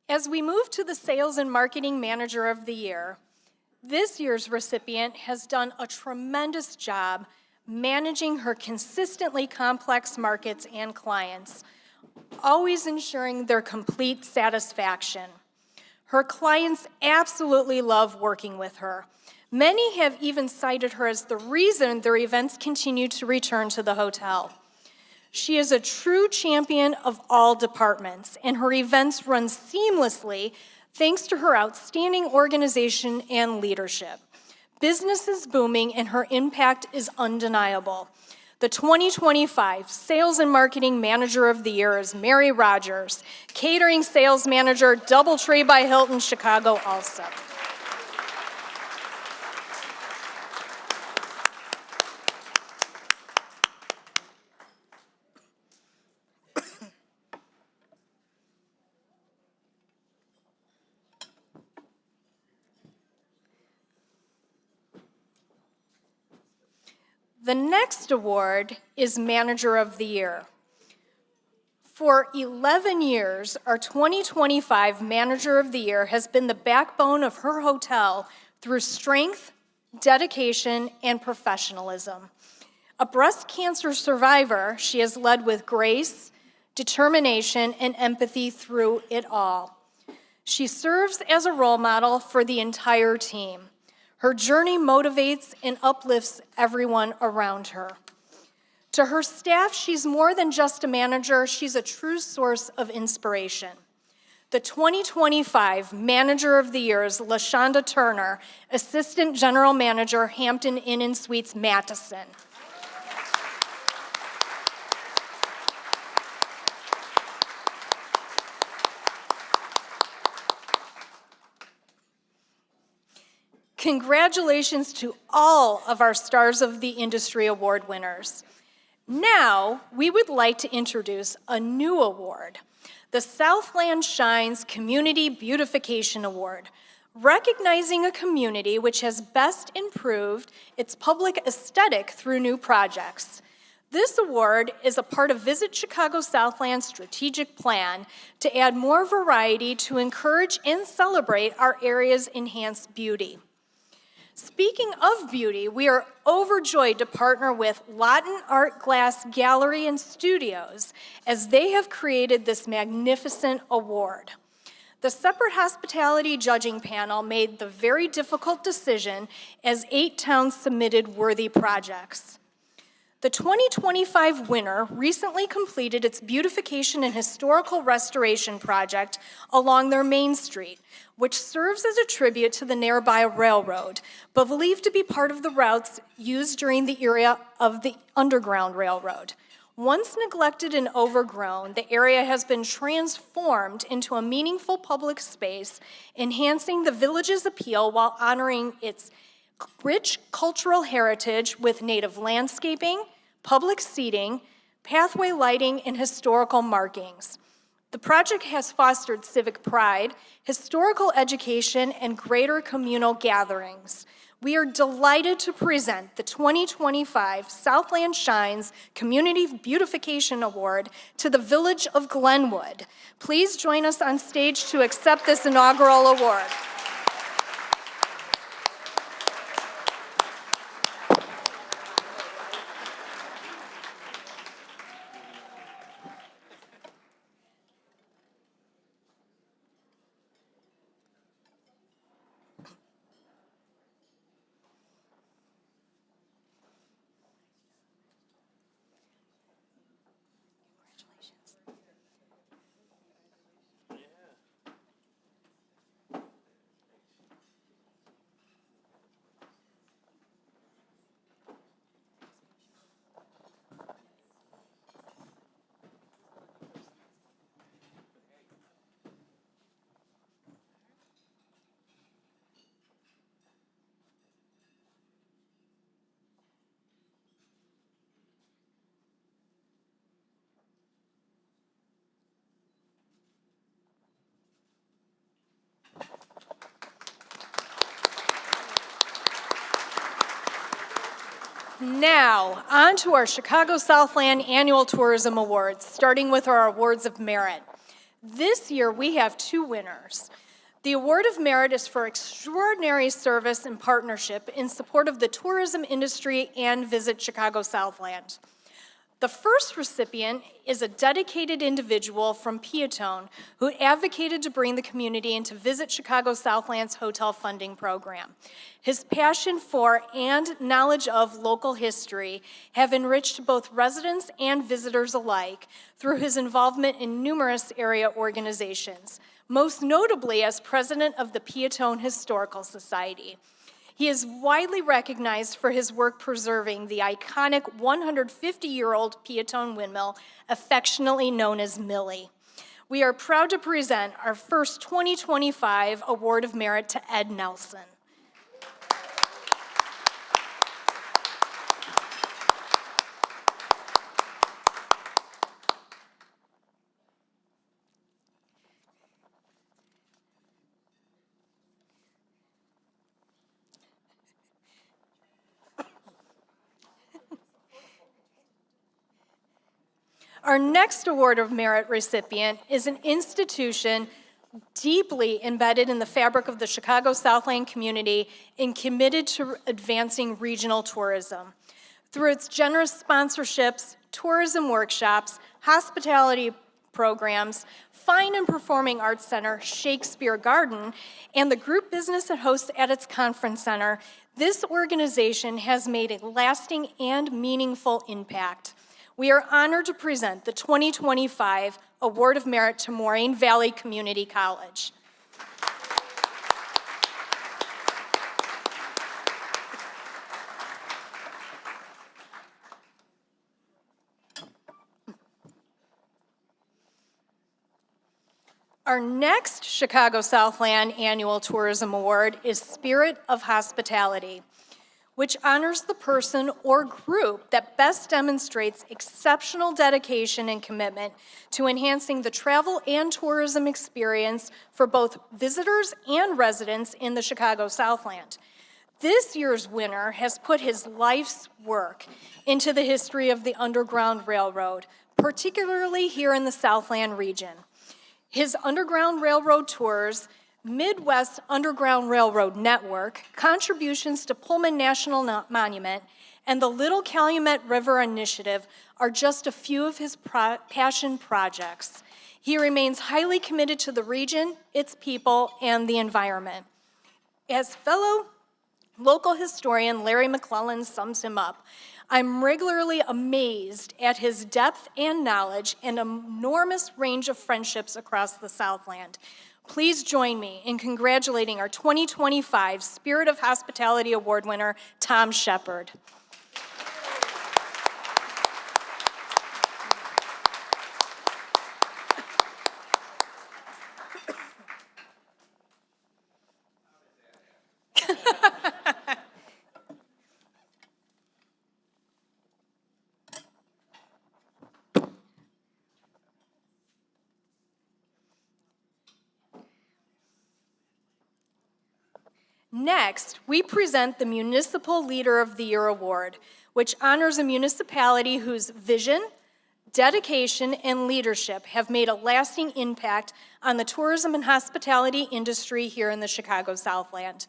S1: As we move to the Sales and Marketing Manager of the Year, this year's recipient has done a tremendous job managing her consistently complex markets and clients, always ensuring their complete satisfaction. Her clients absolutely love working with her. Many have even cited her as the reason their events continue to return to the hotel. She is a true champion of all departments, and her events run seamlessly thanks to her outstanding organization and leadership. Business is booming, and her impact is undeniable. The 2025 Sales and Marketing Manager of the Year is Mary Rogers, Catering Sales Manager, Doubletree by Hilton, Chicago also. The next award is Manager of the Year. For 11 years, our 2025 Manager of the Year has been the backbone of her hotel through strength, dedication, and professionalism. A breast cancer survivor, she has led with grace, determination, and empathy through it all. She serves as a role model for the entire team. Her journey motivates and uplifts everyone around her. To her staff, she's more than just a manager, she's a true source of inspiration. The 2025 Manager of the Year is LaShonda Turner, Assistant General Manager, Hampton Inn and Suites, Matteson. Congratulations to all of our Stars of the Industry Award winners. Now, we would like to introduce a new award, the Southland Shines Community Beautification Award, recognizing a community which has best improved its public aesthetic through new projects. This award is a part of Visit Chicago Southland's strategic plan to add more variety to encourage and celebrate our area's enhanced beauty. Speaking of beauty, we are overjoyed to partner with Lawton Art Glass Gallery and Studios as they have created this magnificent award. The separate hospitality judging panel made the very difficult decision as 8 towns submitted worthy projects. The 2025 winner recently completed its beautification and historical restoration project along their Main Street, which serves as a tribute to the nearby railroad, but believed to be part of the routes used during the era of the Underground Railroad. Once neglected and overgrown, the area has been transformed into a meaningful public space, enhancing the village's appeal while honoring its rich cultural heritage with native landscaping, public seating, pathway lighting, and historical markings. The project has fostered civic pride, historical education, and greater communal gatherings. We are delighted to present the 2025 Southland Shines Community Beautification Award to the Village of Glenwood. Please join us on stage to accept this inaugural award. Now, on to our Chicago Southland Annual Tourism Awards, starting with our Awards of Merit. This year, we have two winners. The Award of Merit is for extraordinary service and partnership in support of the tourism industry and Visit Chicago Southland. The first recipient is a dedicated individual from Patchin who advocated to bring the community into Visit Chicago Southland's hotel funding program. His passion for and knowledge of local history have enriched both residents and visitors alike through his involvement in numerous area organizations, most notably as president of the Patchin Historical Society. He is widely recognized for his work preserving the iconic 150-year-old Patchin windmill, affectionately known as Millie. We are proud to present our first 2025 Award of Merit to Ed Nelson. Our next Award of Merit recipient is an institution deeply embedded in the fabric of the Chicago Southland community and committed to advancing regional tourism. Through its generous sponsorships, tourism workshops, hospitality programs, Fine and Performing Arts Center, Shakespeare Garden, and the group business it hosts at its conference center, this organization has made a lasting and meaningful impact. We are honored to present the 2025 Award of Merit to Moraine Valley Community College. Our next Chicago Southland Annual Tourism Award is Spirit of Hospitality, which honors the person or group that best demonstrates exceptional dedication and commitment to enhancing the travel and tourism experience for both visitors and residents in the Chicago Southland. This year's winner has put his life's work into the history of the Underground Railroad, particularly here in the Southland region. His Underground Railroad tours, Midwest Underground Railroad Network, contributions to Pullman National Monument, and the Little Calumet River Initiative are just a few of his passion projects. He remains highly committed to the region, its people, and the environment. As fellow local historian Larry McClellan sums him up, I'm regularly amazed at his depth and knowledge and enormous range of friendships across the Southland. Please join me in congratulating our 2025 Spirit of Hospitality Award winner, Tom Shepard. Next, we present the Municipal Leader of the Year Award, which honors a municipality whose vision, dedication, and leadership have made a lasting impact on the tourism and hospitality industry here in the Chicago Southland.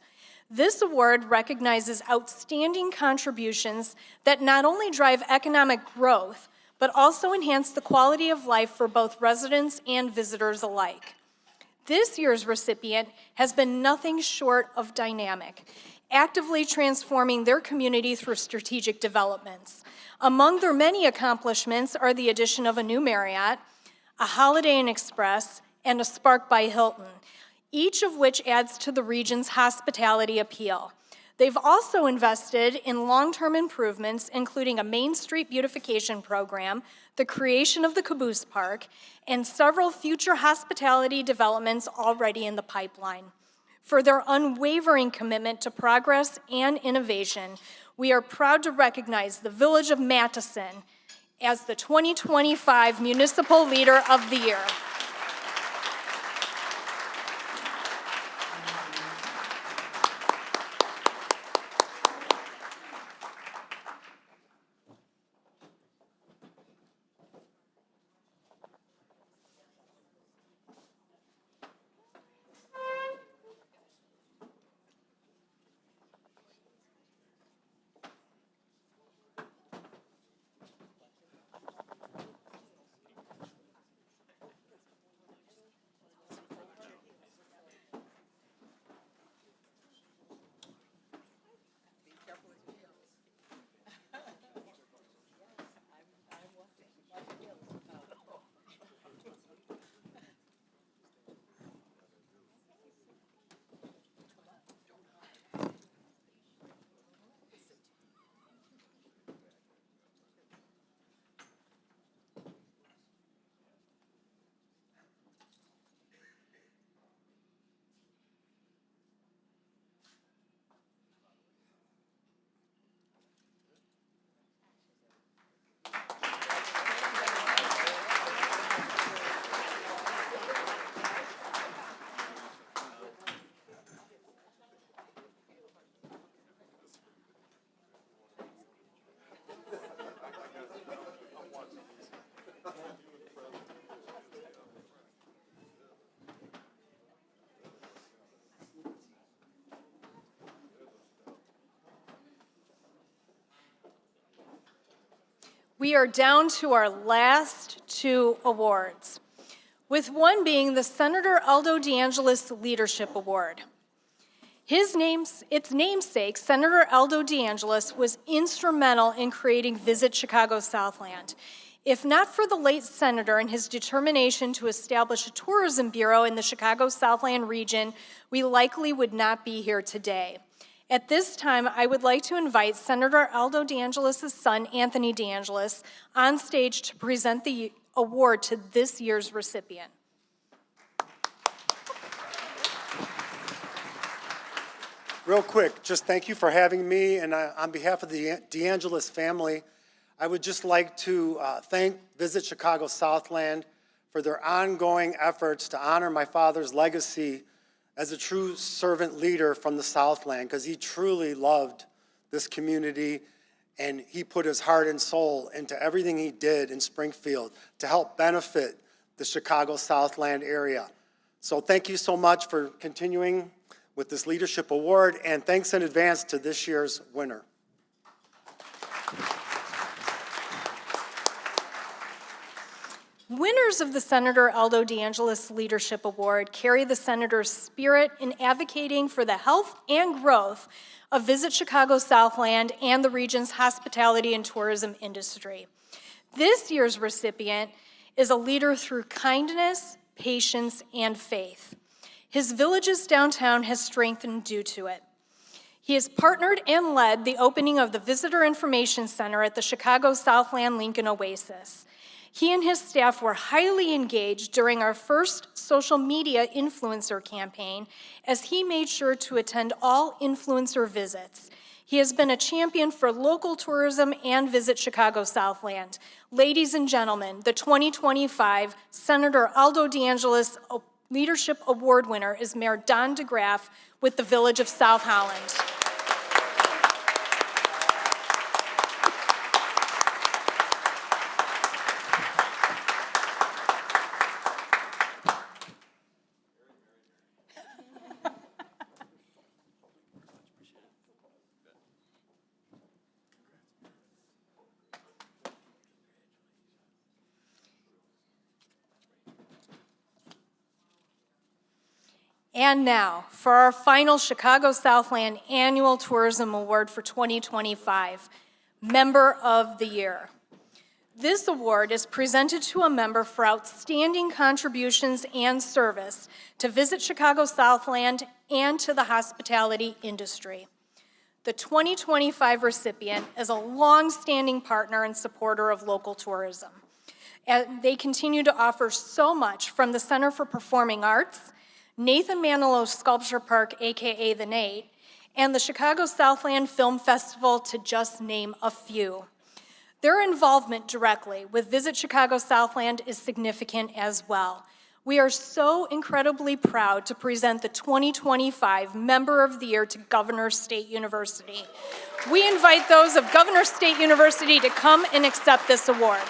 S1: This award recognizes outstanding contributions that not only drive economic growth, but also enhance the quality of life for both residents and visitors alike. This year's recipient has been nothing short of dynamic, actively transforming their community through strategic developments. Among their many accomplishments are the addition of a new Marriott, a Holiday Inn Express, and a Spark by Hilton, each of which adds to the region's hospitality appeal. They've also invested in long-term improvements, including a Main Street beautification program, the creation of the Caboose Park, and several future hospitality developments already in the pipeline. For their unwavering commitment to progress and innovation, we are proud to recognize the Village of Matteson as the 2025 Municipal Leader of the Year. We are down to our last two awards, with one being the Senator Aldo DeAngelis Leadership Award. Its namesake, Senator Aldo DeAngelis, was instrumental in creating Visit Chicago Southland. If not for the late senator and his determination to establish a tourism bureau in the Chicago Southland region, we likely would not be here today. At this time, I would like to invite Senator Aldo DeAngelis' son, Anthony DeAngelis, on stage to present the award to this year's recipient.
S6: Real quick, just thank you for having me, and on behalf of the DeAngelis family, I would just like to thank Visit Chicago Southland for their ongoing efforts to honor my father's legacy as a true servant leader from the Southland, because he truly loved this community and he put his heart and soul into everything he did in Springfield to help benefit the Chicago Southland area. So thank you so much for continuing with this leadership award, and thanks in advance to this year's winner.
S1: Winners of the Senator Aldo DeAngelis Leadership Award carry the Senator's spirit in advocating for the health and growth of Visit Chicago Southland and the region's hospitality and tourism industry. This year's recipient is a leader through kindness, patience, and faith. His village's downtown has strengthened due to it. He has partnered and led the opening of the Visitor Information Center at the Chicago Southland Lincoln Oasis. He and his staff were highly engaged during our first social media influencer campaign as he made sure to attend all influencer visits. He has been a champion for local tourism and Visit Chicago Southland. Ladies and gentlemen, the 2025 Senator Aldo DeAngelis Leadership Award winner is Mayor Don DeGraff with the Village of South Holland. And now, for our final Chicago Southland Annual Tourism Award for 2025, Member of the Year. This award is presented to a member for outstanding contributions and service to Visit Chicago Southland and to the hospitality industry. The 2025 recipient is a long-standing partner and supporter of local tourism. And they continue to offer so much from the Center for Performing Arts, Nathan Manilow Sculpture Park, AKA The Nate, and the Chicago Southland Film Festival, to just name a few. Their involvement directly with Visit Chicago Southland is significant as well. We are so incredibly proud to present the 2025 Member of the Year to Governor State University. We invite those of Governor State University to come and accept this award.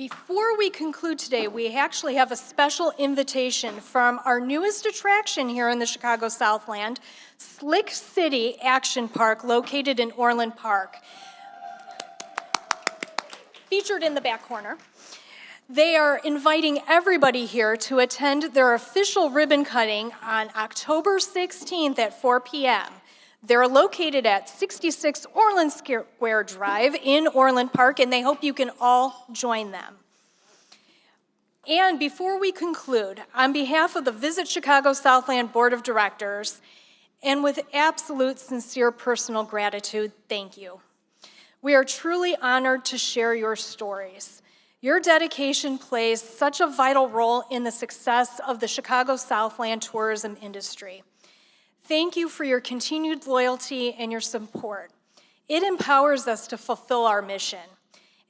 S1: Before we conclude today, we actually have a special invitation from our newest attraction here in the Chicago Southland, Slick City Action Park, located in Orland Park. Featured in the back corner. They are inviting everybody here to attend their official ribbon cutting on October 16th at 4 p.m. They're located at 66 Orland Square Drive in Orland Park, and they hope you can all join them. And before we conclude, on behalf of the Visit Chicago Southland Board of Directors, and with absolute sincere personal gratitude, thank you. We are truly honored to share your stories. Your dedication plays such a vital role in the success of the Chicago Southland tourism industry. Thank you for your continued loyalty and your support. It empowers us to fulfill our mission.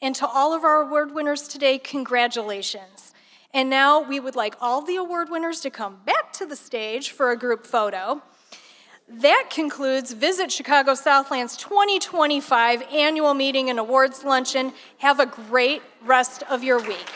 S1: And to all of our award winners today, congratulations. And now we would like all the award winners to come back to the stage for a group photo. That concludes Visit Chicago Southland's 2025 annual meeting and awards luncheon. Have a great rest of your week.